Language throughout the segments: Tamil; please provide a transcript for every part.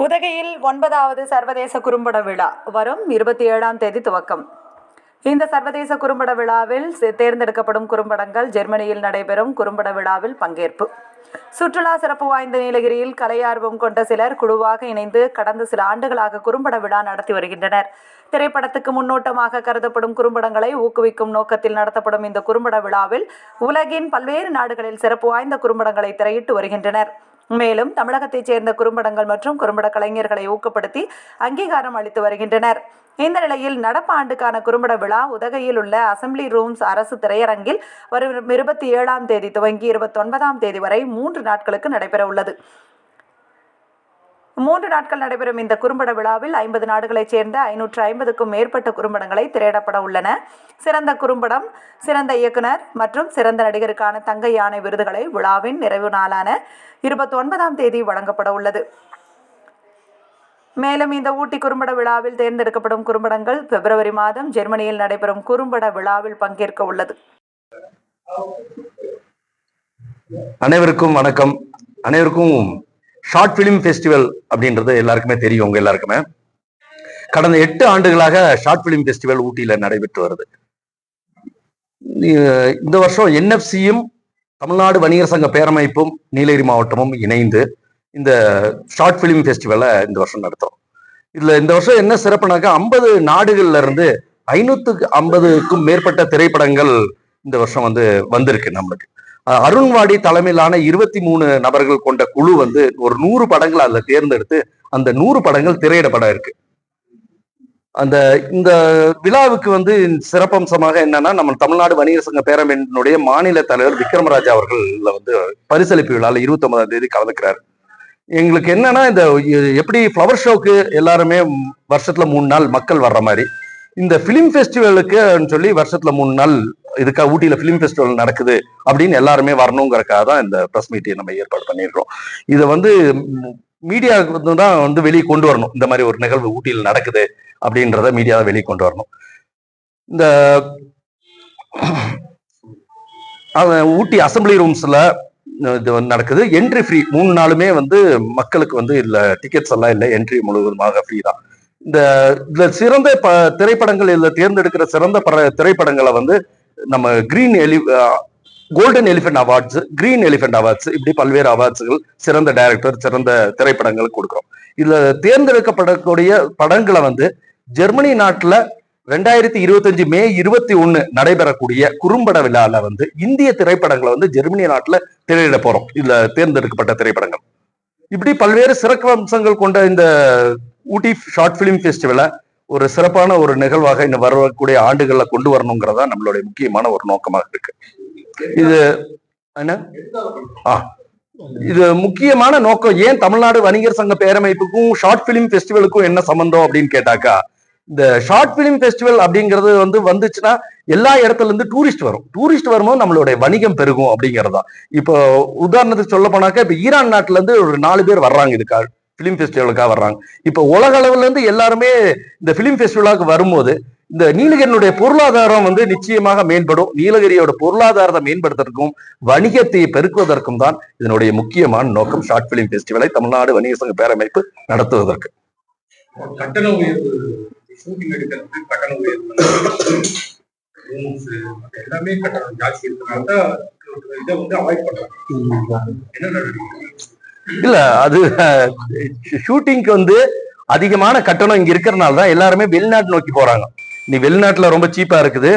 உதகையில் 9வது சர்வதேச குறும்பட விழா வரும் 27ஆம் தேதி துவக்கம். இந்த சர்வதேச குறும்பட விழாவில் தேர்ந்தெடுக்கப்படும் குறும்படங்கள் ஜெர்மனியில் நடைபெறும் குறும்பட விழாவில் பங்கேற்பு. சுற்றுலா சிறப்பு வாய்ந்த நீலகிரியில் கலையார்வம் கொண்ட சிலர் குழுவாக இணைந்து கடந்த சில ஆண்டுகளாக குறும்பட விழா நடத்தி வருகின்றனர். திரைப்படத்துக்கு முன்னோட்டமாக கருதப்படும் குறும்படங்களை ஊக்குவிக்கும் நோக்கத்தில் நடத்தப்படும் இந்த குறும்பட விழாவில் உலகின் பல்வேறு நாடுகளில் சிறப்பு வாய்ந்த குறும்படங்களை திரையிட்டு வருகின்றனர். மேலும் தமிழகத்தைச் சேர்ந்த குறும்படங்கள் மற்றும் குறும்பட கலைஞர்களை ஊக்கப்படுத்தி அங்கீகாரம் அளித்து வருகின்றனர். இந்த நிலையில் நடப்பு ஆண்டுக்கான குறும்பட விழா உதகையில் உள்ள அசெம்பிளி ரூம்ஸ் அரசு திரையரங்கில் வரும் 27ஆம் தேதி துவங்கி 29ஆம் தேதி வரை 3 நாட்களுக்கு நடைபெற உள்ளது. 3 நாட்கள் நடைபெறும் இந்த குறும்பட விழாவில் 50 நாடுகளைச் சேர்ந்த 550க்கும் மேற்பட்ட குறும்படங்களை திரையிடப்பட உள்ளன. சிறந்த குறும்படம், சிறந்த இயக்குனர் மற்றும் சிறந்த நடிகருக்கான தங்க யானை விருதுகளை விழாவின் நிறைவு நாளான 29ஆம் தேதி வழங்கப்பட உள்ளது. மேலும் இந்த ஊட்டி குறும்பட விழாவில் தேர்ந்தெடுக்கப்படும் குறும்படங்கள் பிப்ரவரி மாதம் ஜெர்மனியில் நடைபெறும் குறும்பட விழாவில் பங்கேற்க உள்ளது. அனைவருக்கும் வணக்கம். அனைவருக்கும் ஷார்ட் பிலிம் ஃபெஸ்டிவல் அப்படின்றது எல்லாருக்குமே தெரியும். உங்க எல்லாருக்குமே கடந்த 8 ஆண்டுகளாக ஷார்ட் பிலிம் ஃபெஸ்டிவல் ஊட்டியில நடைபெற்று வருது. இந்த வருஷம் என்எஃப்சியும் தமிழ்நாடு வணிகர் சங்க பேரமைப்பும் நீலகிரி மாவட்டமும் இணைந்து இந்த ஷார்ட் பிலிம் ஃபெஸ்டிவலை இந்த வருஷம் நடத்துறோம். இதுல இந்த வருஷம் என்ன சிறப்புனாக்கா 50 நாடுகள்ல இருந்து 550க்கும் மேற்பட்ட திரைப்படங்கள் இந்த வருஷம் வந்திருக்கு. நம்மளுக்கு அருண்வாடி தலைமையிலான 23 நபர்கள் கொண்ட குழு ஒரு 100 படங்கள் அதுல தேர்ந்தெடுத்து அந்த 100 படங்கள் திரையிடப்பட இருக்கு. இந்த விழாவுக்கு சிறப்பம்சமாக என்னன்னா, நம்ம தமிழ்நாடு வணிகர் சங்க பேரமைப்பினுடைய மாநில தலைவர் விக்ரமராஜா அவர்கள் பரிசளிப்பு விழாவில் 29ஆம் தேதி கலந்துக்கிறார். எங்களுக்கு என்னன்னா, இந்த எப்படி ஃப்ளவர் ஷோக்கு எல்லாருமே வருஷத்துல 3 நாள் மக்கள் வர்ற மாதிரி இந்த பிலிம் ஃபெஸ்டிவலுக்கு சொல்லி வருஷத்துல 3 நாள் இதுக்காக ஊட்டியில பிலிம் ஃபெஸ்டிவல் நடக்குது அப்படின்னு எல்லாருமே வரணுங்கிறக்காக தான் இந்த பிரஸ் மீட்டை நம்ம ஏற்பாடு பண்ணியிருக்கோம். இதை மீடியாவுக்கு தான் வெளியே கொண்டு வரணும். இந்த மாதிரி ஒரு நிகழ்வு ஊட்டியில் நடக்குது அப்படின்றத மீடியாவை வெளியே கொண்டு வரணும். இந்த ஊட்டி அசெம்பிளி ரூம்ஸ்ல இது நடக்குது. Entry free. 3 நாளுமே மக்களுக்கு இல்ல டிக்கெட்ஸ் எல்லாம் இல்லை, என்ட்ரி முழுவதுமாக ஃப்ரீ தான். இதுல சிறந்த திரைப்படங்கள் இதுல தேர்ந்தெடுக்கிற சிறந்த திரைப்படங்களை நம்ம golden elephant awards, green elephant awards, இப்படி பல்வேறு அவார்ட்ஸ்கள் சிறந்த டைரக்டர், சிறந்த திரைப்படங்கள் கொடுக்குறோம். இதுல தேர்ந்தெடுக்கப்படக்கூடிய படங்களை ஜெர்மனி நாட்டுல 2025 மே 21 நடைபெறக்கூடிய குறும்பட விழால இந்திய திரைப்படங்களை ஜெர்மனி நாட்டுல திரையிட போறோம். இதுல தேர்ந்தெடுக்கப்பட்ட திரைப்படங்கள் இப்படி பல்வேறு சிறப்பு அம்சங்கள் கொண்ட இந்த ஊட்டி ஷார்ட் பிலிம் ஃபெஸ்டிவலை ஒரு சிறப்பான ஒரு நிகழ்வாக இன்னும் வரக்கூடிய ஆண்டுகள்ல கொண்டு வரணுங்கிறதா நம்மளுடைய முக்கியமான ஒரு நோக்கமாக இருக்கு. இது என்ன இது முக்கியமான நோக்கம். ஏன் தமிழ்நாடு வணிகர் சங்க பேரமைப்புக்கும் ஷார்ட் பிலிம் ஃபெஸ்டிவலுக்கும் என்ன சம்பந்தம் அப்படின்னு கேட்டாக்கா, இந்த ஷார்ட் பிலிம் ஃபெஸ்டிவல் அப்படிங்கிறது வந்துச்சுன்னா எல்லா இடத்துல இருந்து டூரிஸ்ட் வரும். டூரிஸ்ட் வரும்போது நம்மளுடைய வணிகம் பெருகும் அப்படிங்கிறதா. இப்போ உதாரணத்துக்கு சொல்ல போனாக்கா, இப்ப ஈரான் நாட்டுல இருந்து ஒரு 4 பேர் வர்றாங்க, இதுக்காக பிலிம் ஃபெஸ்டிவலுக்காக வர்றாங்க. இப்ப உலக அளவுல இருந்து எல்லாருமே இந்த பிலிம் ஃபெஸ்டிவலுக்கு வரும்போது இந்த நீலகிரியினுடைய பொருளாதாரம் நிச்சயமாக மேம்படும். நீலகிரியோட பொருளாதாரத்தை மேம்படுத்துறதுக்கும் வணிகத்தை பெருக்குவதற்கும் தான் இதனுடைய முக்கியமான நோக்கம் ஷார்ட் பிலிம் ஃபெஸ்டிவலை தமிழ்நாடு வணிகர் சங்க பேரமைப்பு நடத்துவதற்கு. கட்டண உயர்வு, ஷூட்டிங் எடுக்கிறதுக்கு கட்டண உயர்வு, எல்லாமே கட்டணம் ஜாஸ்தி இருக்கிறனால இதை அவாய்ட் பண்றாங்க. என்ன நடவடிக்கை? இல்ல, அது ஷூட்டிங்க்கு அதிகமான கட்டணம் இங்க இருக்கிறதுனால தான் எல்லாருமே வெளிநாட்டு நோக்கி போறாங்க. நீ வெளிநாட்டுல ரொம்ப சீப்பா இருக்குது,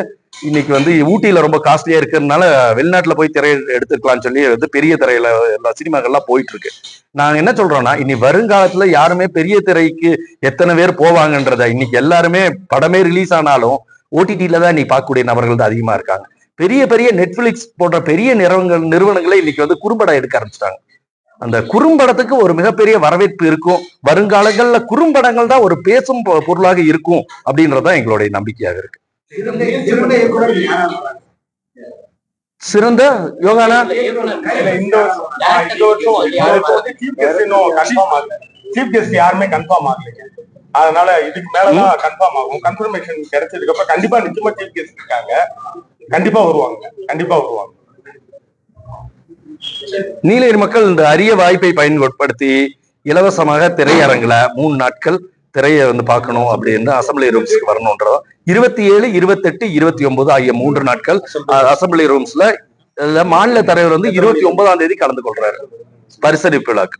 இன்னைக்கு ஊட்டியில ரொம்ப காஸ்ட்லியா இருக்கிறதுனால வெளிநாட்டுல போய் திரை எடுத்துக்கலாம்னு சொல்லி பெரிய திரையில எல்லா சினிமாக்கள்லாம் போயிட்டு இருக்கு. நாங்க என்ன சொல்றோம்னா, இனி வருங்காலத்துல யாருமே பெரிய திரைக்கு எத்தனை பேர் போவாங்கன்றத, இன்னைக்கு எல்லாருமே படமே ரிலீஸ் ஆனாலும் ஓடிடில தான் நீ பார்க்கக்கூடிய நபர்கள் தான் அதிகமா இருக்காங்க. பெரிய பெரிய நெட்ஃபிளிக்ஸ் போன்ற பெரிய நிறுவனங்களே இன்னைக்கு குறும்படம் எடுக்க ஆரம்பிச்சிட்டாங்க. அந்த குறும்படத்துக்கு ஒரு மிகப்பெரிய வரவேற்பு இருக்கும். வருங்காலங்கள்ல குறும்படங்கள் தான் ஒரு பேசும் பொருளாக இருக்கும் அப்படின்றதுதான் எங்களுடைய நம்பிக்கையாக இருக்கு. சிறந்த யோகானா சீஃப் கெஸ்ட் யாருமே கன்ஃபார்ம் ஆகலைங்க. அதனால இதுக்கு மேலதான் கன்ஃபார்ம் ஆகும். கன்ஃபர்மேஷன் கிடைச்சதுக்கு அப்புறம் கண்டிப்பா நிச்சயமா சீஃப் கெஸ்ட் இருக்காங்க, கண்டிப்பா வருவாங்க. நீலகிரி மக்கள் இந்த அரிய வாய்ப்பை பயன்படுத்தி இலவசமாக திரையரங்குல 3 நாட்கள் திரையை வந்து பார்க்கணும் அப்படின்னு அசம்பிளி ரூம்ஸ்க்கு வரணும்ன்றதும் 27, 28, 29 ஆகிய 3 நாட்கள் அசம்பிளி ரூம்ஸ்ல மாநில தலைவர் வந்து 29ஆம் தேதி கலந்து கொள்றாரு பரிசளிப்பு விழாக்கு.